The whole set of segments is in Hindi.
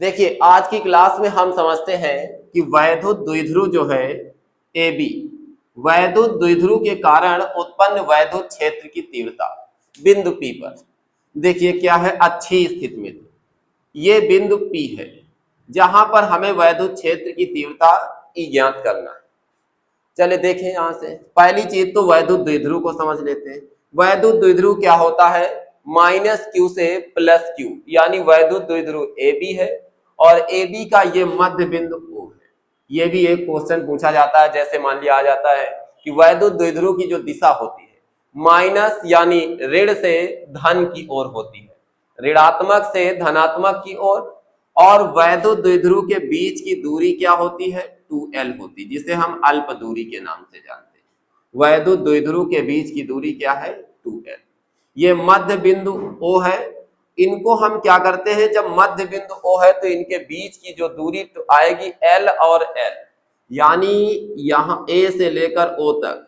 देखिए आज की क्लास में हम समझते हैं कि वैद्युत द्विध्रुव जो है ए बी, वैद्युत द्विध्रुव के कारण उत्पन्न वैद्युत क्षेत्र की तीव्रता बिंदु P पर। देखिए क्या है, अच्छी स्थिति में ये बिंदु P है जहां पर हमें वैद्युत क्षेत्र की तीव्रता E ज्ञात करना है। चले देखें यहां से पहली चीज तो वैद्युत द्विध्रुव को समझ लेते हैं। वैद्युत द्विध्रुव क्या होता है, -q से +q, यानी वैद्युत द्विध्रुव ए बी है और ए बी का ये मध्य बिंदु O है। ये भी एक क्वेश्चन पूछा जाता है, जैसे मान लिया आ जाता है कि वैद्युत द्विध्रुव की जो दिशा होती है माइनस यानी ऋण से धन की ओर होती है, ऋणात्मक से धनात्मक की ओर, और वैद्युत द्विध्रुव के बीच की दूरी क्या होती है, 2l होती, जिसे हम अल्प दूरी के नाम से जानते हैं। वैद्युत द्विध्रुव के बीच की दूरी क्या है, 2l। ये मध्य बिंदु O है। इनको हम क्या करते हैं, जब मध्य बिंदु O है तो इनके बीच की जो दूरी तो आएगी L और L, यानी यहाँ A से लेकर O तक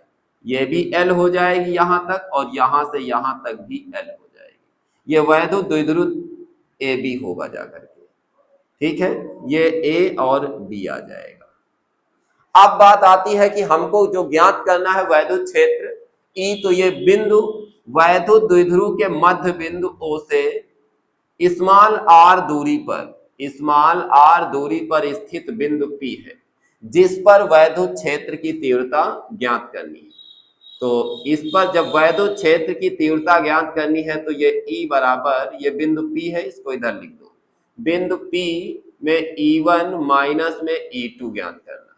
ये भी L हो जाएगी यहां तक, और यहां से यहां तक भी L हो जाएगी। ये वैद्युत द्विध्रुव AB होगा जाकर के, ठीक है। ये A और B आ जाएगा। अब बात आती है कि हमको जो ज्ञात करना है वैद्युत क्षेत्र E, तो ये बिंदु वैद्युत द्विध्रुव के मध्य बिंदु O से स्मॉल r दूरी पर स्थित बिंदु P है, जिस पर वैद्युत क्षेत्र की तीव्रता ज्ञात करनी है। तो इस पर जब वैद्युत क्षेत्र की तीव्रता ज्ञात करनी है तो ये E बराबर, ये बिंदु P है, इसको इधर लिख दो। बिंदु P में E1 माइनस में E2 ज्ञात करना,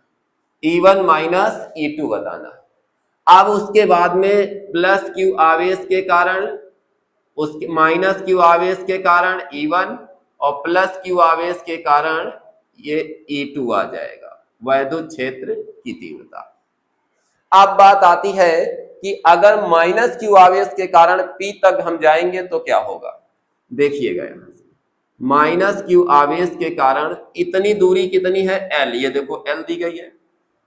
E1 माइनस E2 बताना। अब उसके बाद में प्लस Q आवेश के कारण, उसके माइनस Q आवेश के कारण E1 और प्लस Q आवेश के कारण ये E2 आ जाएगा, वैद्युत क्षेत्र की तीव्रता। अब बात आती है कि अगर माइनस Q आवेश के कारण P तक हम जाएंगे तो क्या होगा। देखिएगा यहां से माइनस Q आवेश के कारण इतनी दूरी कितनी है, L, ये देखो L दी गई है,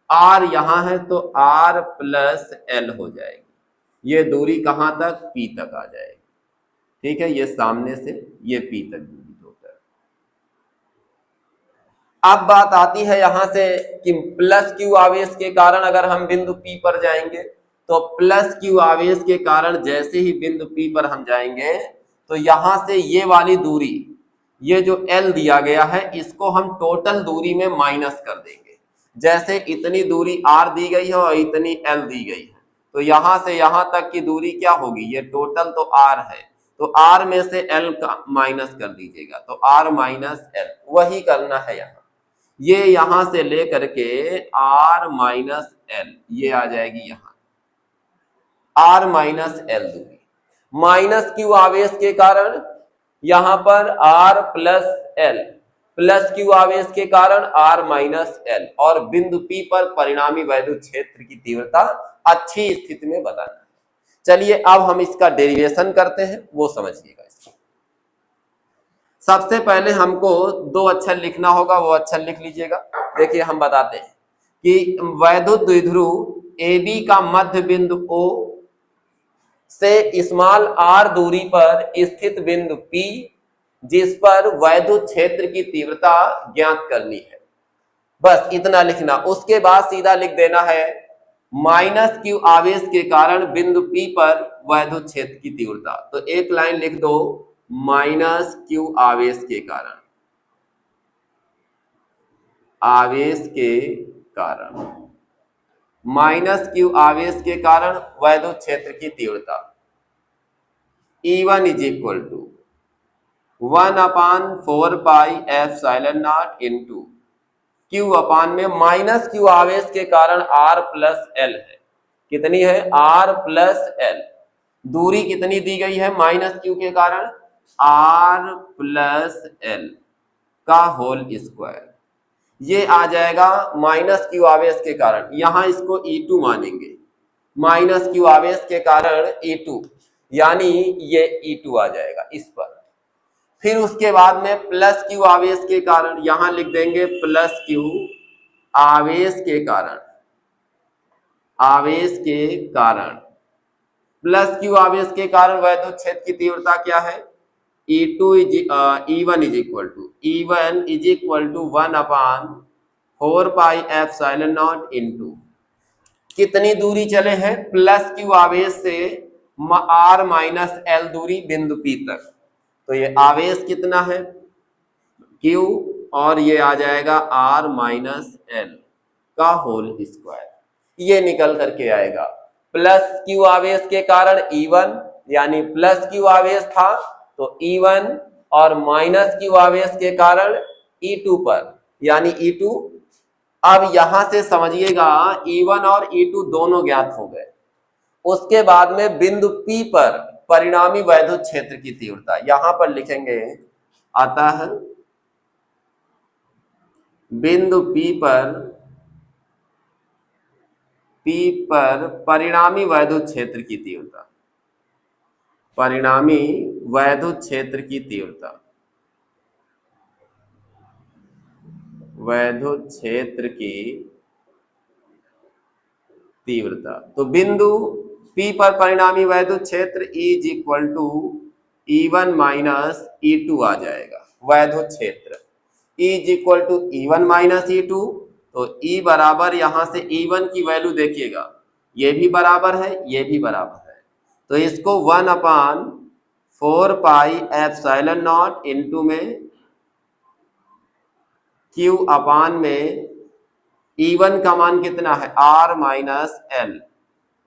R यहां है तो R प्लस L हो जाएगी। ये दूरी कहां तक, P तक आ जाएगी, ठीक है। ये सामने से ये P तक दूरी होता है। अब बात आती है यहां से कि प्लस Q आवेश के कारण अगर हम बिंदु P पर जाएंगे तो प्लस Q आवेश के कारण जैसे ही बिंदु P पर हम जाएंगे तो यहां से ये वाली दूरी, ये जो L दिया गया है, इसको हम टोटल दूरी में माइनस कर देंगे। जैसे इतनी दूरी R दी गई है और इतनी L दी गई है, तो यहां से यहां तक की दूरी क्या होगी, ये टोटल तो R है, तो R में से L का माइनस कर दीजिएगा, तो R माइनस L, वही करना है यहाँ। ये यहां से लेकर के R माइनस L, ये आ जाएगी यहां R माइनस L दूरी। माइनस Q आवेश के कारण यहां पर R plus L, plus Q आवेश के कारण R माइनस L, और बिंदु P पर परिणामी वैद्युत क्षेत्र की तीव्रता अच्छी स्थिति में बताना है। चलिए अब हम इसका डेरिवेशन करते हैं, वो समझिएगा। इसको सबसे पहले हमको दो अक्षर लिखना होगा, वो अक्षर लिख लीजिएगा। देखिए हम बताते हैं कि वैद्युत द्विध्रुव AB का मध्य बिंदु O से स्मॉल r दूरी पर स्थित बिंदु P, जिस पर वैद्युत क्षेत्र की तीव्रता ज्ञात करनी है, बस इतना लिखना। उसके बाद सीधा लिख देना है माइनस Q आवेश के कारण बिंदु P पर वैद्युत क्षेत्र की तीव्रता। तो एक लाइन लिख दो, माइनस Q आवेश के कारण, माइनस Q आवेश के कारण वैद्युत क्षेत्र की तीव्रता E1 is equal to 1/4 pi epsilon naught into Q upon में माइनस Q आवेश के कारण R प्लस L है। कितनी है, R प्लस L। दूरी कितनी दी गई है माइनस Q के कारण, R प्लस L का होल स्क्वायर। ये आ जाएगा माइनस Q आवेश के कारण, यहां इसको E2 मानेंगे, माइनस Q आवेश के कारण E2, यानी ये E2 आ जाएगा इस पर। फिर उसके बाद में प्लस Q आवेश के कारण, यहां लिख देंगे प्लस Q आवेश के कारण, प्लस Q आवेश के कारण वैद्युत क्षेत्र की तीव्रता क्या है, E1 is equal to 1/4 pi epsilon naught into कितनी दूरी चले हैं प्लस क्यू आवेश से r माइनस एल दूरी बिंदु P तक। तो ये आवेश कितना है Q और ये आ जाएगा r माइनस एल का होल स्क्वायर, ये निकल करके आएगा। प्लस क्यू आवेश के कारण E1 यानी प्लस क्यू आवेश था तो E1 और माइनस क्यू आवेश के कारण E2 पर यानी E2। अब यहां से समझिएगा E1 और E2 दोनों ज्ञात हो गए। उसके बाद में बिंदु P पर परिणामी वैद्युत क्षेत्र की तीव्रता यहां पर लिखेंगे, अतः बिंदु P पर परिणामी वैद्युत क्षेत्र की तीव्रता, परिणामी वैद्युत क्षेत्र की तीव्रता, वैद्युत क्षेत्र की तीव्रता। तो बिंदु P पर परिणामी वैद्युत क्षेत्र E is equal to E1 minus E2 आ जाएगा। वैद्युत क्षेत्र E is equal to E1 minus E2, तो E बराबर यहां से E1 की वैल्यू देखिएगा, ये भी बराबर है, ये भी बराबर है, तो इसको 1/4 पाई एप्सिलॉन नॉट इंटू में Q अपान में E1 का मान कितना है r माइनस एल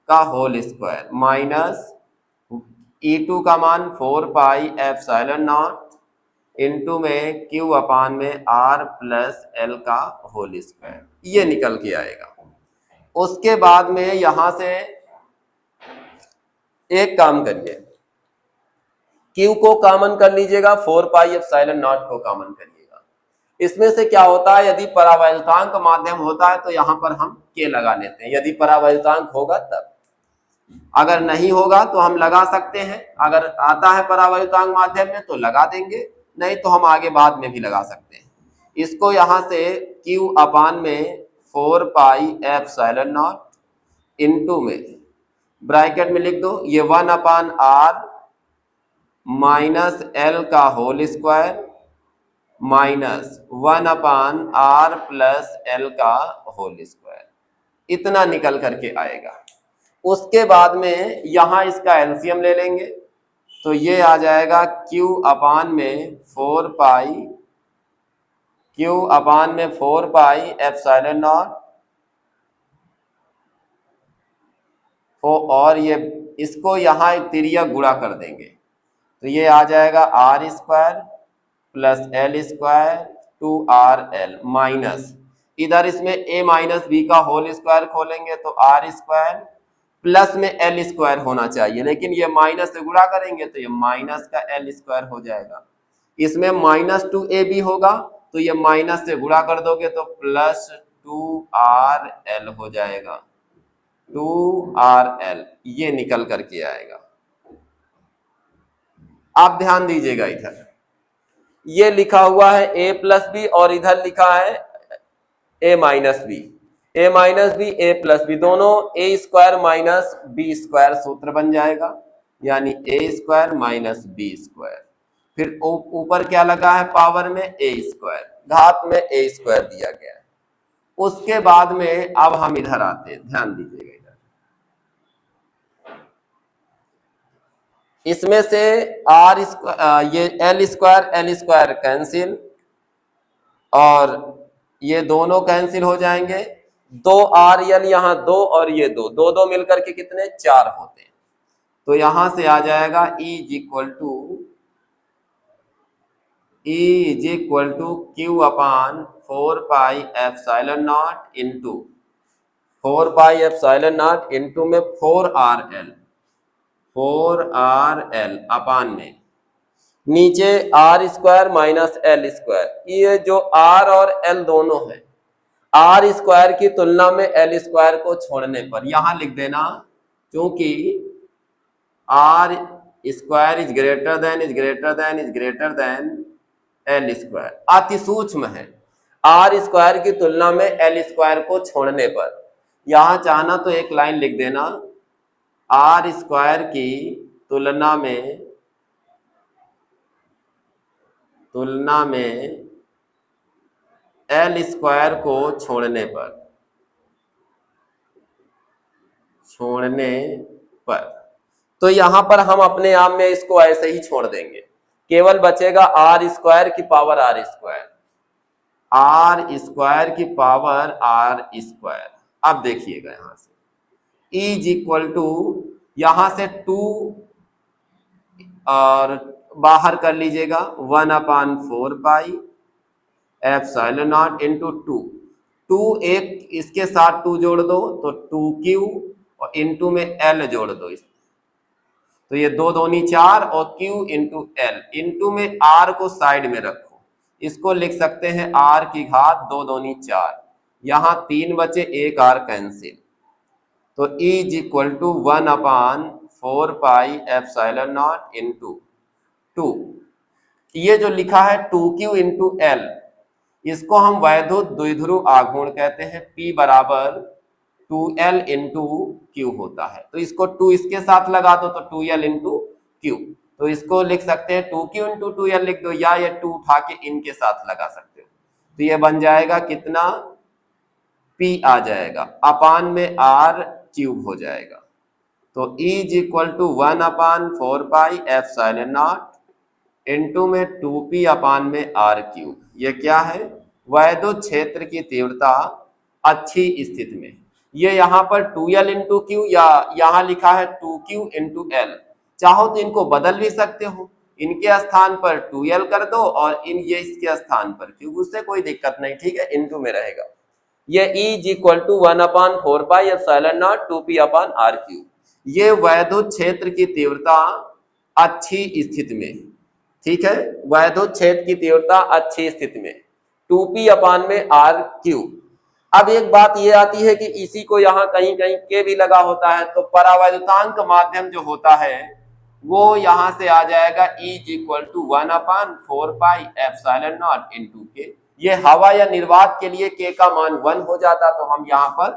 का होल स्क्वायर माइनस E2 का मान 4 पाई एप्सिलॉन नॉट इंटू में Q अपान में r प्लस एल का होल स्क्वायर, ये निकल के आएगा। उसके बाद में यहां से एक काम करिए, Q को कॉमन कर लीजिएगा, 4 पाई एप्सिलॉन नॉट को कॉमन करिएगा। इसमें से क्या होता है, यदि परावैद्युतांक माध्यम होता है तो यहां पर हम K लगा लेते हैं, यदि परावैद्युतांक होगा तब। अगर नहीं होगा तो हम लगा सकते हैं, अगर आता है परावैद्युतांक माध्यम में तो लगा देंगे, नहीं तो हम आगे बाद में भी लगा सकते हैं। इसको यहां से Q अपान में 4 पाई एप्सिलॉन नॉट इंटू में ब्रैकेट में लिख दो, ये 1/r माइनस एल का whole square minus 1/r plus L का होल स्क्वायर, इतना निकल करके आएगा। उसके बाद में यहां इसका एलसीएम ले लेंगे, तो ये आ जाएगा Q अपान में 4 पाई एप्सिलॉन नॉट, और ये इसको यहां तिर्यक गुणा कर देंगे, तो ये आ जाएगा r square plus L square 2rl minus, इधर इसमें a माइनस बी का होल स्क्वायर खोलेंगे तो r स्क्वायर प्लस में एल स्क्वायर होना चाहिए, लेकिन ये माइनस से गुणा करेंगे तो ये माइनस का एल स्क्वायर हो जाएगा। इसमें -2ab होगा तो ये माइनस से गुणा कर दोगे तो प्लस 2rl हो जाएगा, 2rl ये निकल करके आएगा। आप ध्यान दीजिएगा, इधर ये लिखा हुआ है a प्लस बी और इधर लिखा है a minus B, a minus B a plus B, दोनों a square minus B square सूत्र बन जाएगा, यानी a square minus B square, फिर ऊपर क्या लगा है पावर में a स्क्वायर, घात में a स्क्वायर दिया गया है। उसके बाद में अब हम इधर आते हैं, ध्यान दीजिएगा, इधर इसमें से r स्क्वायर, ये एल स्क्वायर कैंसिल और ये दोनों कैंसिल हो जाएंगे, 2rl यहाँ 2 और ये 2 मिलकर के कितने 4 होते हैं, तो यहां से आ जाएगा E is equal to Q upon 4 pi epsilon naught into 4 pi epsilon naught into में 4rl अपान में नीचे r square minus L square, ये जो r और l दोनों है, r स्क्वायर की तुलना में l स्क्वायर को छोड़ने पर यहां लिख देना, क्योंकि r square is greater than L square, अति सूक्ष्म है, r स्क्वायर की तुलना में l स्क्वायर को छोड़ने पर यहां चाहना तो एक लाइन लिख देना, r स्क्वायर की तुलना में तुलना में एल स्क्वायर को छोड़ने पर तो यहां पर हम अपने आप में इसको ऐसे ही छोड़ देंगे, केवल बचेगा आर स्क्वायर की power R square, R square की पावर आर स्क्वायर। अब देखिएगा यहां से इज इक्वल टू, यहां से 2 और बाहर कर लीजिएगा 1/4 एप्सिलॉन नॉट इंटू 2 एक इसके साथ 2 जोड़ दो तो 2q और इंटू में l जोड़ दो इस, तो ये 2 दूनी 4 और q इंटू एल, इंटू में r को साइड में रखो, इसको लिख सकते हैं r की घात 2 दूनी 4, यहां 3 बचे, एक r कैंसिल, तो is equal to 1/4 epsilon naught into 2। ये जो लिखा है 2q इंटू एल, इसको हम वैद्युत द्विध्रुव आघूर्ण कहते हैं। P बराबर 2l इंटू क्यू होता है, तो इसको 2 इसके साथ लगा दो तो 2l इंटू क्यू, तो इसको लिख सकते हैं 2q इंटू 2l लिख दो, या ये 2 उठा के इनके साथ लगा सकते हो, तो ये बन जाएगा कितना, P आ जाएगा अपान में r क्यूब हो जाएगा, तो is equal to 1/4 epsilon naught into में 2p अपान में r क्यूब। ये क्या है, वैद्युत क्षेत्र की तीव्रता अच्छी स्थिति में, ये यहाँ पर 2l इंटू क्यू, या यहाँ लिखा है 2q इंटू एल, चाहो तो इनको बदल भी सकते हो, इनके स्थान पर 2l कर दो और ये इसके स्थान पर क्यूब, उससे कोई दिक्कत नहीं, ठीक है, इंटू में रहेगा। ये is equal to 1/4 epsilon naught 2p upon r cube. ये वैद्युत क्षेत्र की तीव्रता अच्छी स्थिति में, ठीक है, वैद्युत क्षेत्र की तीव्रता अच्छी स्थिति में 2p अपान में r क्यूब। अब एक बात ये आती है कि इसी को यहाँ कहीं कहीं के भी लगा होता है, तो परावैद्युतांक माध्यम जो होता है वो यहां से आ जाएगा is equal to 1/4 epsilon naught into के, ये हवा या निर्वात के लिए के का मान 1 हो जाता, तो हम यहाँ पर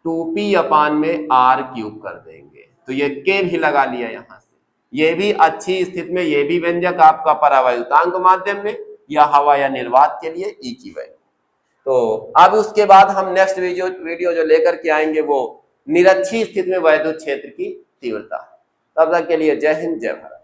2p अपान में r क्यूब कर देंगे, तो ये के भी लगा लिया यहां से। ये भी अच्छी स्थिति में, ये भी व्यंजक आपका परावैद्युतांक माध्यम में या हवा या निर्वात के लिए ई की वैल्यू। तो अब उसके बाद हम नेक्स्ट वीडियो जो लेकर के आएंगे वो निरक्षीय स्थिति में वैद्युत क्षेत्र की तीव्रता। तब तक के लिए जय हिंद, जय भारत।